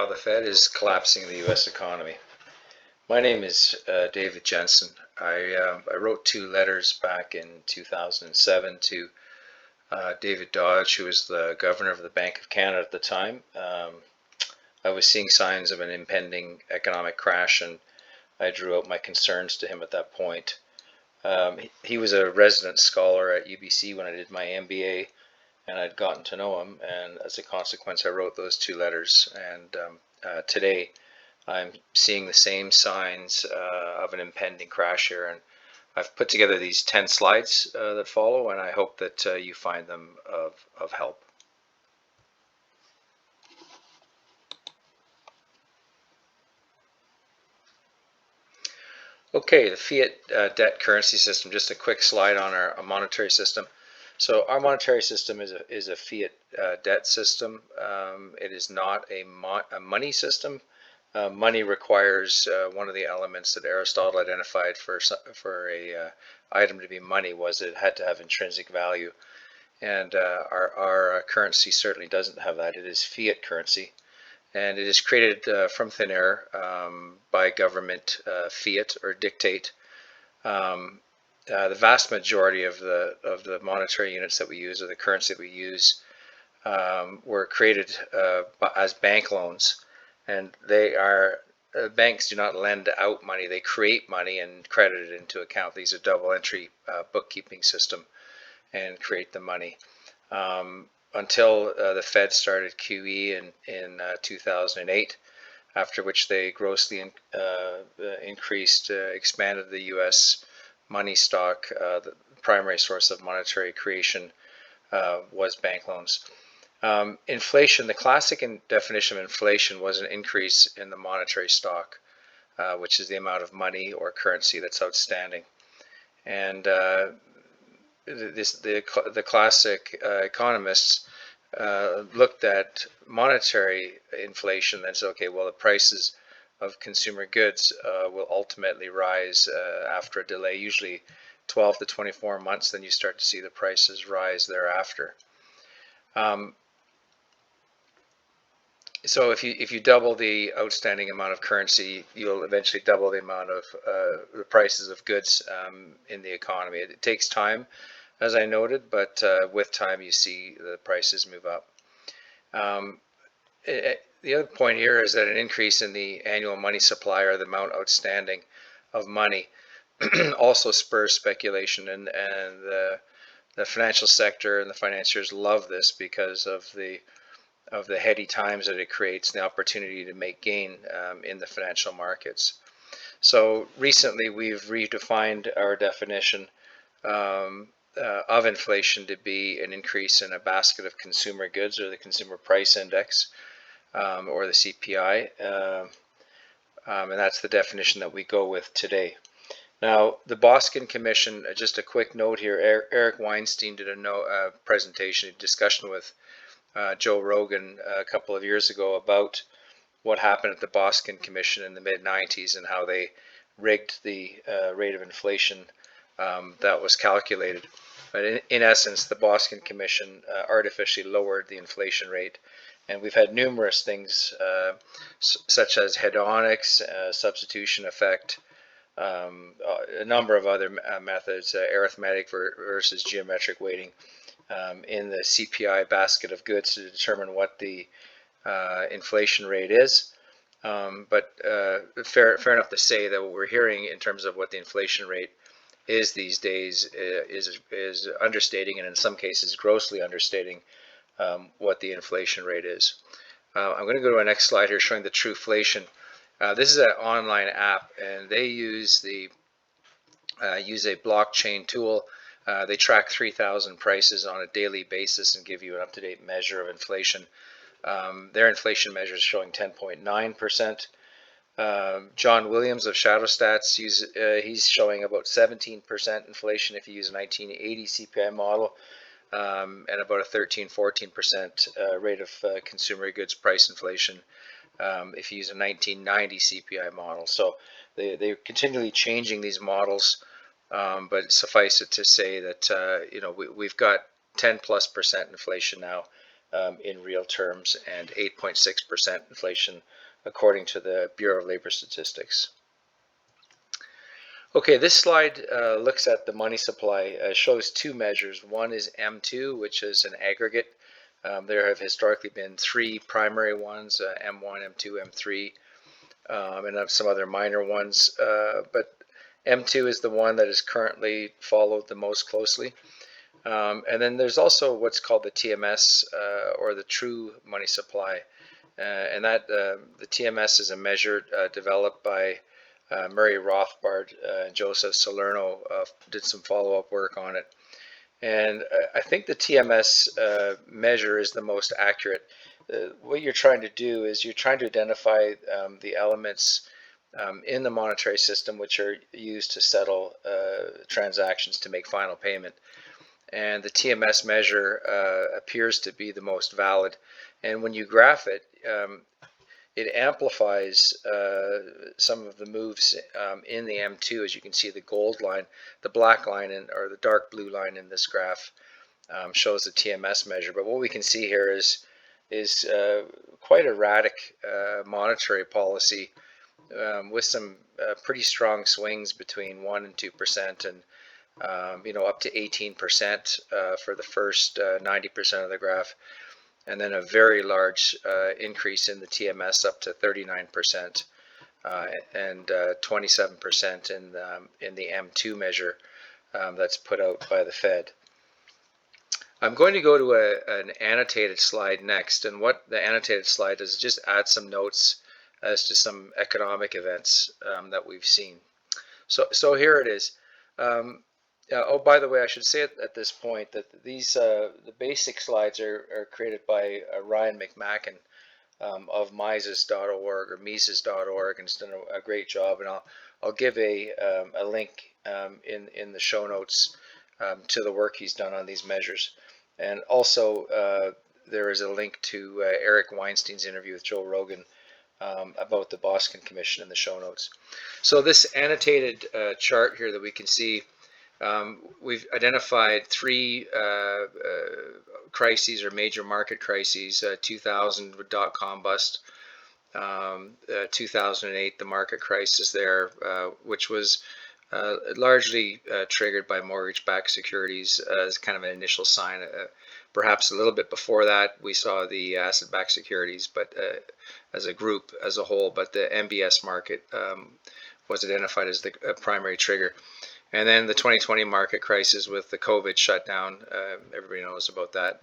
how the Fed is collapsing the U.S. economy. My name is David Jensen. I wrote 2 letters back in 2007 to David Dodge, who was the governor of the Bank of Canada at the time. I was seeing signs of an impending economic crash, and I drew out my concerns to him at that point. He was a resident scholar at UBC when I did my MBA, and I'd gotten to know him, and as a consequence I wrote those 2 letters, and today I'm seeing the same signs of an impending crash here, and I've put together these 10 slides that follow, and I hope that you find them of help. Okay, the fiat debt currency system, just a quick slide on our monetary system. So our monetary system is a fiat debt system. It is not a money system. Money requires one of the elements that Aristotle identified for a item to be money was it had to have intrinsic value, and our currency certainly doesn't have that. It is fiat currency, and it is created from thin air by government fiat or dictate. The vast majority of the monetary units that we use, or the currency that we use, were created as bank loans, and they are banks do not lend out money; they create money and credit it into account. These are double entry bookkeeping system, and create the money. Until the Fed started QE in 2008, after which they grossly expanded the U.S. money stock. The primary source of monetary creation was bank loans. Inflation, the classic definition of inflation was an increase in the monetary stock, which is the amount of money or currency that's outstanding. And the classic economists looked at monetary inflation and said, okay, well, the prices of consumer goods will ultimately rise after a delay, usually 12 to 24 months, then you start to see the prices rise thereafter. So if you double the outstanding amount of currency, you'll eventually double the amount of the prices of goods in the economy. It takes time, as I noted, but with time you see the prices move up. The other point here is that an increase in the annual money supply, or the amount outstanding of money, also spurs speculation, and the financial sector and the financiers love this because of the heady times that it creates, and the opportunity to make gain in the financial markets. So recently we've redefined our definition of inflation to be an increase in a basket of consumer goods, or the consumer price index, or the CPI, and that's the definition that we go with today. Now, the Boskin Commission, just a quick note here, Eric Weinstein did a presentation, a discussion with Joe Rogan a couple of years ago about what happened at the Boskin Commission in the mid-90s and how they rigged the rate of inflation that was calculated. But in essence, the Boskin Commission artificially lowered the inflation rate, and we've had numerous things such as hedonics, substitution effect, a number of other methods, arithmetic versus geometric weighting, in the CPI basket of goods to determine what the inflation rate is. But fair enough to say that what we're hearing in terms of what the inflation rate is these days is understating, and in some cases grossly understating what the inflation rate is. I'm going to go to our next slide here showing the Truflation. This is an online app, and they use a blockchain tool. They track 3,000 prices on a daily basis and give you an up-to-date measure of inflation. Their inflation measure is showing 10.9%. John Williams of Shadow Stats, he's showing about 17% inflation if you use a 1980 CPI model, and about a 13-14% rate of consumer goods price inflation if you use a 1990 CPI model. So they're continually changing these models, but suffice it to say that we've got 10+% inflation now in real terms, and 8.6% inflation according to the Bureau of Labor Statistics. Okay, this slide looks at the money supply, shows two measures. One is M2, which is an aggregate. There have historically been three primary ones, M1, M2, M3, and some other minor ones. But M2 is the one that is currently followed the most closely. And then there's also what's called the TMS, or the true money supply. And that the TMS is a measure developed by Murray Rothbard and Joseph Salerno. Did some follow-up work on it. And I think the TMS measure is the most accurate. What you're trying to do is you're trying to identify the elements in the monetary system which are used to settle transactions to make final payment. And the TMS measure appears to be the most valid. And when you graph it, it amplifies some of the moves in the M2, as you can see the gold line, the black line, or the dark blue line in this graph shows the TMS measure. But what we can see here is quite erratic monetary policy with some pretty strong swings between 1 and 2%, and up to 18% for the first 90% of the graph, and then a very large increase in the TMS up to 39%, and 27% in the M2 measure that's put out by the Fed. I'm going to go to an annotated slide next, and what the annotated slide does is just add some notes as to some economic events that we've seen. So here it is. Oh, by the way, I should say at this point that these the basic slides are created by Ryan McMaken of Mises.org or Mises.org, and he's done a great job. And I'll give a link in the show notes to the work he's done on these measures. And also there is a link to Eric Weinstein's interview with Joe Rogan about the Boskin Commission in the show notes. So this annotated chart here that we can see, we've identified three crises or major market crises: 2000 with dot-com bust, 2008 the market crisis there, which was largely triggered by mortgage-backed securities as kind of an initial sign. Perhaps a little bit before that we saw the asset-backed securities, but as a group, as a whole. But the MBS market was identified as the primary trigger. And then the 2020 market crisis with the COVID shutdown, everybody knows about that.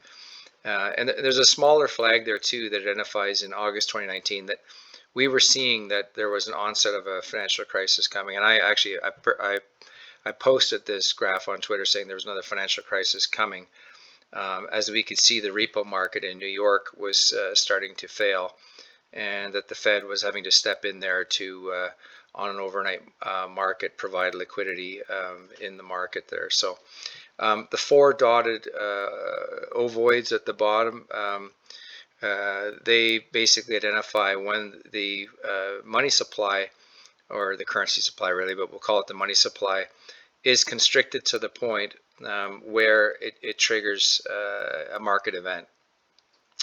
And there's a smaller flag there too that identifies in August 2019 that we were seeing that there was an onset of a financial crisis coming. And I posted this graph on Twitter saying there was another financial crisis coming, as we could see the repo market in New York was starting to fail, and that the Fed was having to step in there to on an overnight market provide liquidity in the market there. So the four dotted ovoids at the bottom, they basically identify when the money supply, or the currency supply really, but we'll call it the money supply, is constricted to the point where it triggers a market event.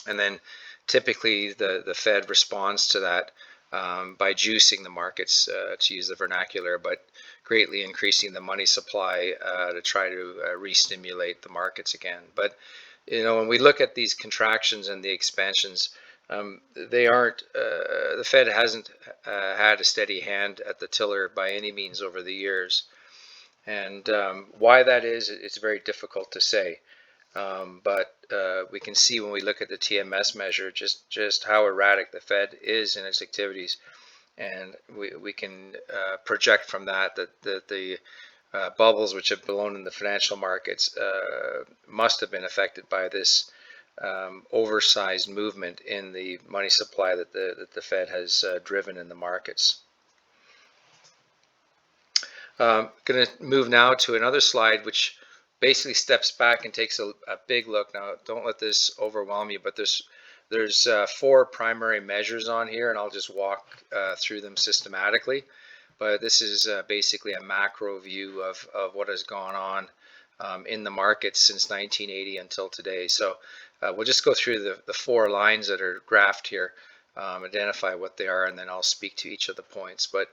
And then typically the Fed responds to that by juicing the markets, to use the vernacular, but greatly increasing the money supply to try to re-stimulate the markets again. But when we look at these contractions and the expansions, they aren't. The Fed hasn't had a steady hand at the tiller by any means over the years, and why that is, it's very difficult to say. But we can see when we look at the TMS measure just how erratic the Fed is in its activities, and we can project from that the bubbles which have blown in the financial markets must have been affected by this oversized movement in the money supply that the Fed has driven in the markets. Going to move now to another slide which basically steps back and takes a big look. Now, don't let this overwhelm you, but there's four primary measures on here, and I'll just walk through them systematically. But this is basically a macro view of what has gone on in the markets since 1980 until today. So we'll just go through the four lines that are graphed here, identify what they are, and then I'll speak to each of the points. But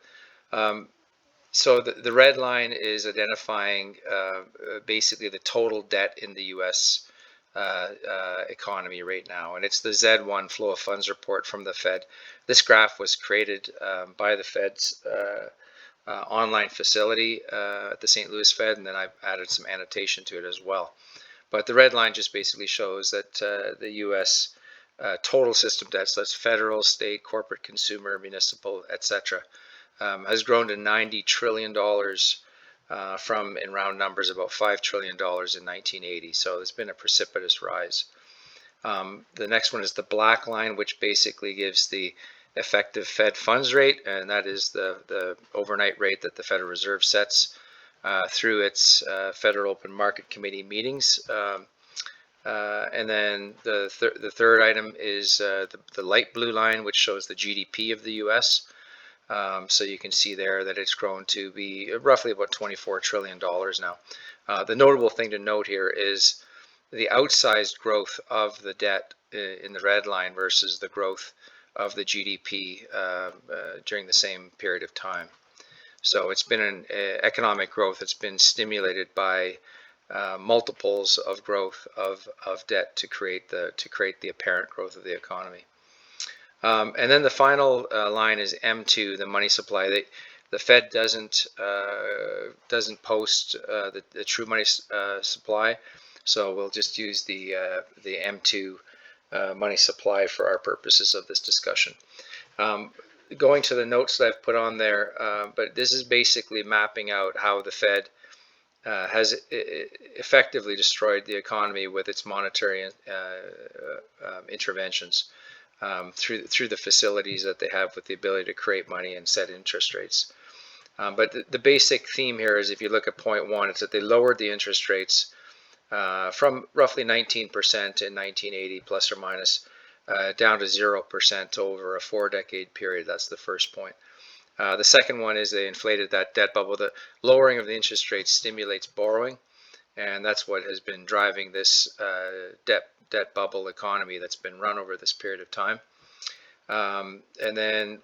so the red line is identifying basically the total debt in the U.S. Economy right now, and it's the Z1 flow of funds report from the Fed. This graph was created by the Fed's online facility at the St. Louis Fed, and then I've added some annotation to it as well. But the red line just basically shows that the U.S. Total system debt, so that's federal, state, corporate, consumer, municipal, etc., has grown to $90 trillion from, in round numbers, about $5 trillion in 1980. So there's been a precipitous rise. The next one is the black line, which basically gives the effective Fed funds rate, and that is the overnight rate that the Federal Reserve sets through its Federal Open Market Committee meetings. And then the third item is the light blue line, which shows the GDP of the U.S. So you can see there that it's grown to be roughly about $24 trillion now. The notable thing to note here is the outsized growth of the debt in the red line versus the growth of the GDP during the same period of time. So it's been an economic growth that's been stimulated by multiples of growth of debt to create the apparent growth of the economy. And then the final line is M2, the money supply. The Fed doesn't post the true money supply, so we'll just use the M2 money supply for our purposes of this discussion. Going to the notes that I've put on there, but this is basically mapping out how the Fed has effectively destroyed the economy with its monetary interventions through the facilities that they have with the ability to create money and set interest rates. But the basic theme here is, if you look at point one, it's that they lowered the interest rates from roughly 19% in 1980 plus or minus down to 0% over a 4-decade period. That's the first point. The second one is they inflated that debt bubble. The lowering of the interest rates stimulates borrowing, and that's what has been driving this debt bubble economy that's been run over this period of time. And then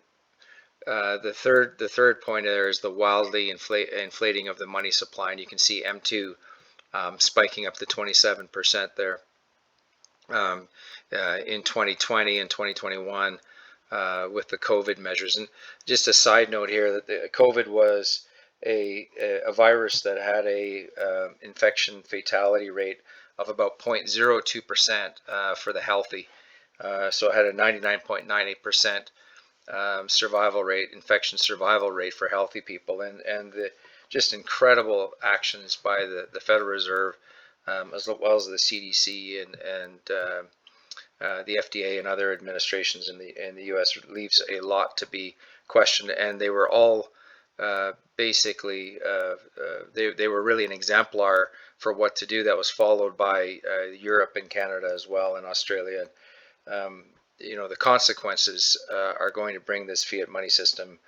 the third point there is the wildly inflating of the money supply, and you can see M2 spiking up to 27% there in 2020 and 2021 with the COVID measures. And just a side note here, that the COVID was a virus that had a infection fatality rate of about 0.02% for the healthy. So it had a 99.98% survival rate, infection survival rate for healthy people, and the just incredible actions by the Federal Reserve, as well as the CDC and the FDA and other administrations in the U.S. leaves a lot to be questioned, and they were all basically they were really an exemplar for what to do. That was followed by Europe and Canada as well, and Australia. You know, the consequences are going to bring this fiat money system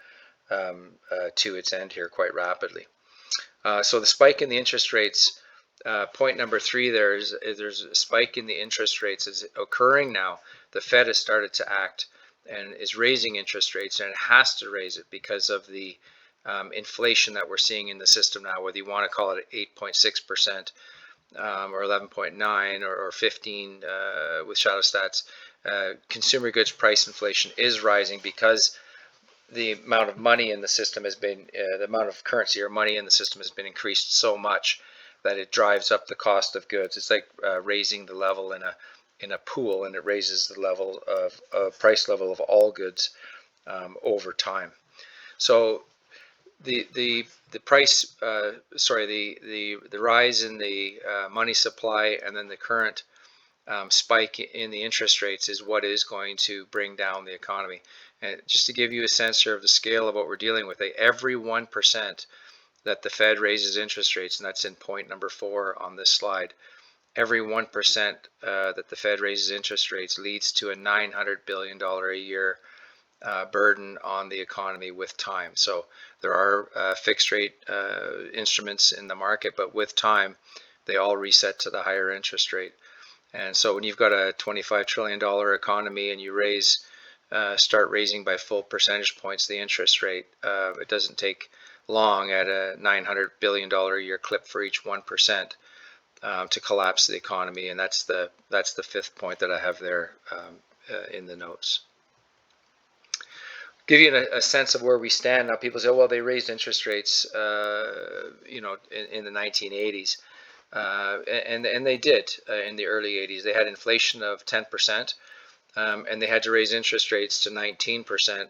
to its end here quite rapidly. So the spike in the interest rates, point number 3, there's a spike in the interest rates is occurring now. The Fed has started to act and is raising interest rates, and it has to raise it because of the inflation that we're seeing in the system now, whether you want to call it 8.6% or 11.9 or 15 with shadow stats. Consumer goods price inflation is rising because the amount of money in the system has been, the amount of currency or money in the system has been increased so much that it drives up the cost of goods. It's like raising the level in a pool, and it raises the level of price level of all goods over time. So the price, the rise in the money supply and then the current spike in the interest rates is what is going to bring down the economy. And just to give you a sense here of the scale of what we're dealing with, every 1% that the Fed raises interest rates, and that's in point number 4 on this slide, every 1% that the Fed raises interest rates leads to a $900 billion a year burden on the economy with time. So there are fixed rate instruments in the market, but with time they all reset to the higher interest rate. And so when you've got a $25 trillion economy and you start raising by full percentage points the interest rate, it doesn't take long at a $900 billion a year clip for each 1% to collapse the economy. And that's the fifth point that I have there in the notes. Give you a sense of where we stand now. People say, well, they raised interest rates, in the 1980s. And they did in the early 80s. They had inflation of 10%, and they had to raise interest rates to 19%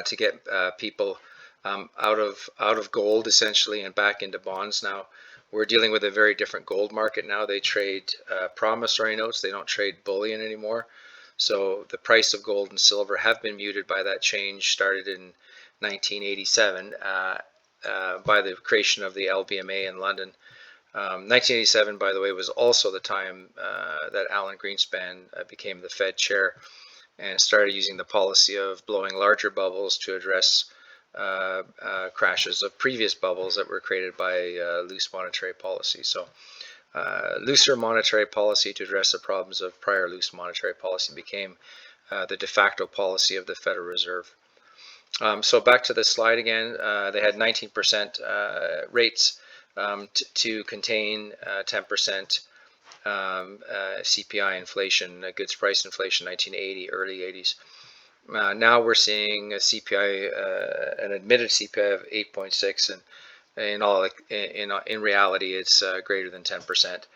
to get people out of gold essentially and back into bonds. Now we're dealing with a very different gold market now. They trade promissory notes. They don't trade bullion anymore. So the price of gold and silver have been muted by that change started in 1987 by the creation of the LBMA in London. 1987, by the way, was also the time that Alan Greenspan became the Fed chair and started using the policy of blowing larger bubbles to address crashes of previous bubbles that were created by loose monetary policy. So looser monetary policy to address the problems of prior loose monetary policy became the de facto policy of the Federal Reserve. So back to this slide again, they had 19% rates to contain 10% CPI inflation, goods price inflation, 1980, early 80s. Now we're seeing a CPI, an admitted CPI of 8.6, and in reality, it's greater than 10%.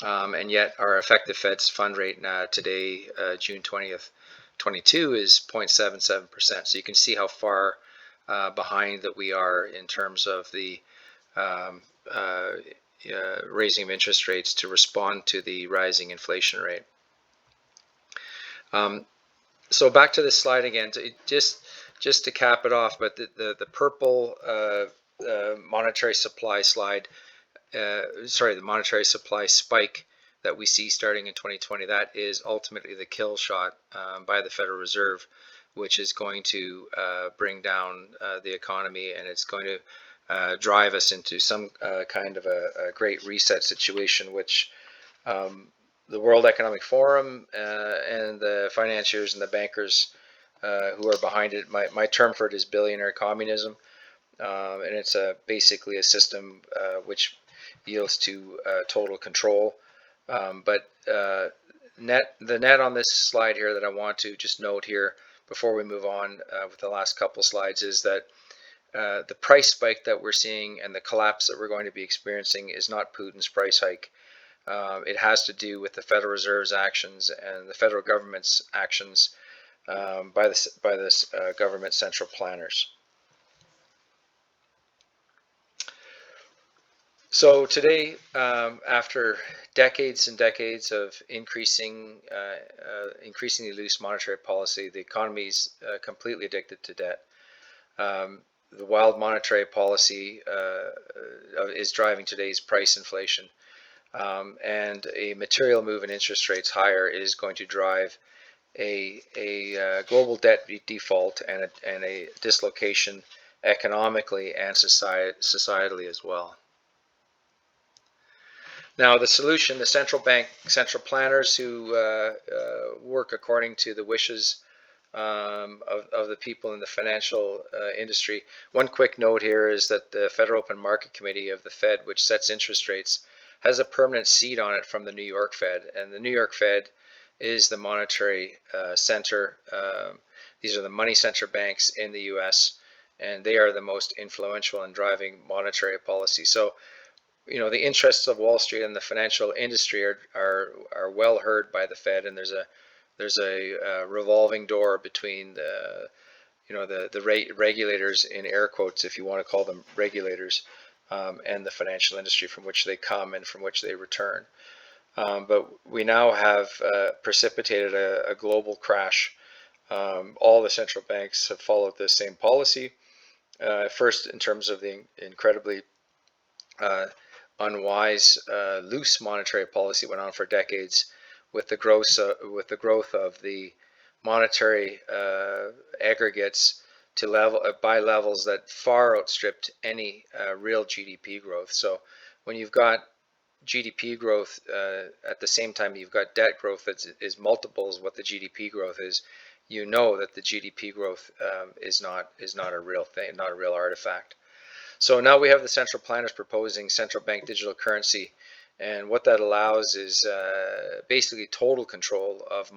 And yet our effective Fed's fund rate today, June 20th, 22, is 0.77%. So you can see how far behind that we are in terms of the raising of interest rates to respond to the rising inflation rate. So back to this slide again, just to cap it off, but the purple monetary supply slide, the monetary supply spike that we see starting in 2020, that is ultimately the kill shot by the Federal Reserve, which is going to bring down the economy, and it's going to drive us into some kind of a great reset situation, which the World Economic Forum and the financiers and the bankers who are behind it, my term for it is billionaire communism, and it's basically a system which yields to total control. But the net on this slide here that I want to just note here before we move on with the last couple slides is that the price spike that we're seeing and the collapse that we're going to be experiencing is not Putin's price hike. It has to do with the Federal Reserve's actions and the federal government's actions by this government central planners. So today, after decades and decades of increasingly loose monetary policy, the economy is completely addicted to debt. The wild monetary policy is driving today's price inflation. And a material move in interest rates higher is going to drive a global debt default and a dislocation economically and societally as well. Now the solution, the central planners who work according to the wishes of the people in the financial industry. One quick note here is that the Federal Open Market Committee of the Fed, which sets interest rates, has a permanent seat on it from the New York Fed, and the New York Fed is the monetary center. These are the money center banks in the U.S., and they are the most influential in driving monetary policy. So, the interests of Wall Street and the financial industry are well heard by the Fed, and there's a revolving door between the regulators, in air quotes, if you want to call them regulators, and the financial industry from which they come and from which they return. But we now have precipitated a global crash. All the central banks have followed the same policy. First, in terms of the incredibly unwise, loose monetary policy went on for decades, with the growth of the monetary aggregates to by levels that far outstripped any real GDP growth. So when you've got GDP growth at the same time you've got debt growth that is multiples of what the GDP growth is, you know that the GDP growth is not a real thing, not a real artifact. So now we have the central planners proposing central bank digital currency, and what that allows is basically total control of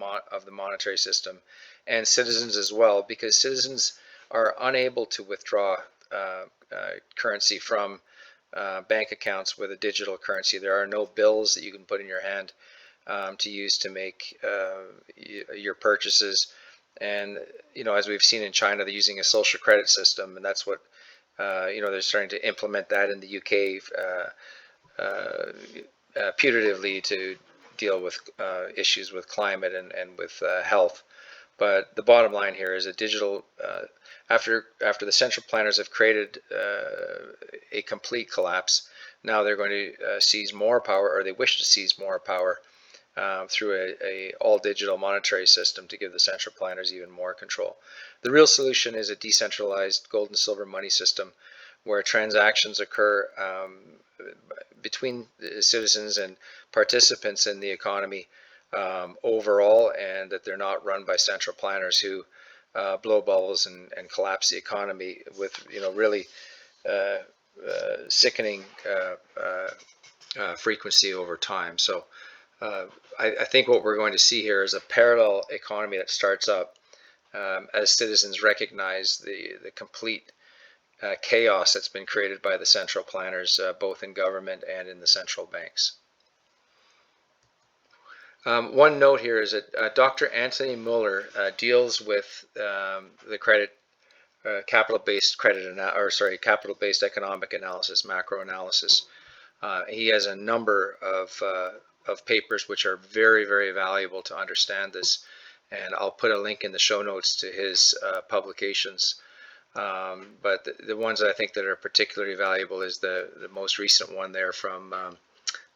the monetary system and citizens as well, because citizens are unable to withdraw currency from bank accounts with a digital currency. There are no bills that you can put in your hand to use to make your purchases. And as we've seen in China, they're using a social credit system, and that's what they're starting to implement that in the UK putatively to deal with issues with climate and with health. But the bottom line here is a digital, after the central planners have created a complete collapse, now they're going to seize more power, or they wish to seize more power through a all digital monetary system to give the central planners even more control. The real solution is a decentralized gold and silver money system where transactions occur between citizens and participants in the economy overall, and that they're not run by central planners who blow bubbles and collapse the economy with really sickening frequency over time. So I think what we're going to see here is a parallel economy that starts up as citizens recognize the complete chaos that's been created by the central planners, both in government and in the central banks. One note here is that Dr. Antony Mueller deals with the capital-based capital-based economic analysis, macro analysis. He has a number of papers which are very, very valuable to understand this, and I'll put a link in the show notes to his publications. But the ones that I think that are particularly valuable is the most recent one there from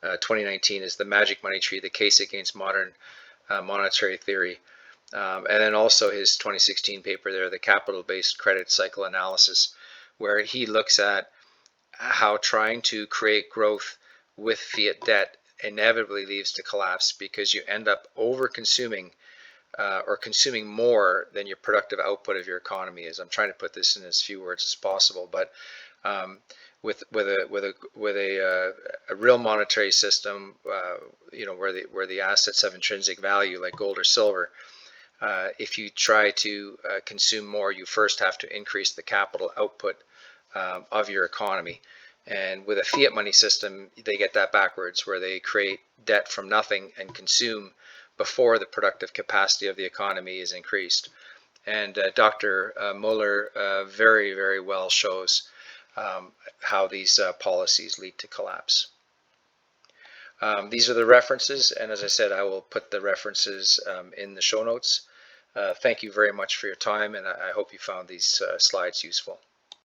2019 is the Magic Money Tree, the case against modern monetary theory. And then also his 2016 paper there, the capital-based credit cycle analysis, where he looks at how trying to create growth with fiat debt inevitably leads to collapse, because you end up over-consuming or consuming more than your productive output of your economy is. I'm trying to put this in as few words as possible, but with a real monetary system, where the assets have intrinsic value like gold or silver, if you try to consume more, you first have to increase the capital output of your economy. And with a fiat money system, they get that backwards, where they create debt from nothing and consume before the productive capacity of the economy is increased. And Dr. Mueller very, very well shows how these policies lead to collapse. These are the references, and as I said, I will put the references in the show notes. Thank you very much for your time, and I hope you found these slides useful.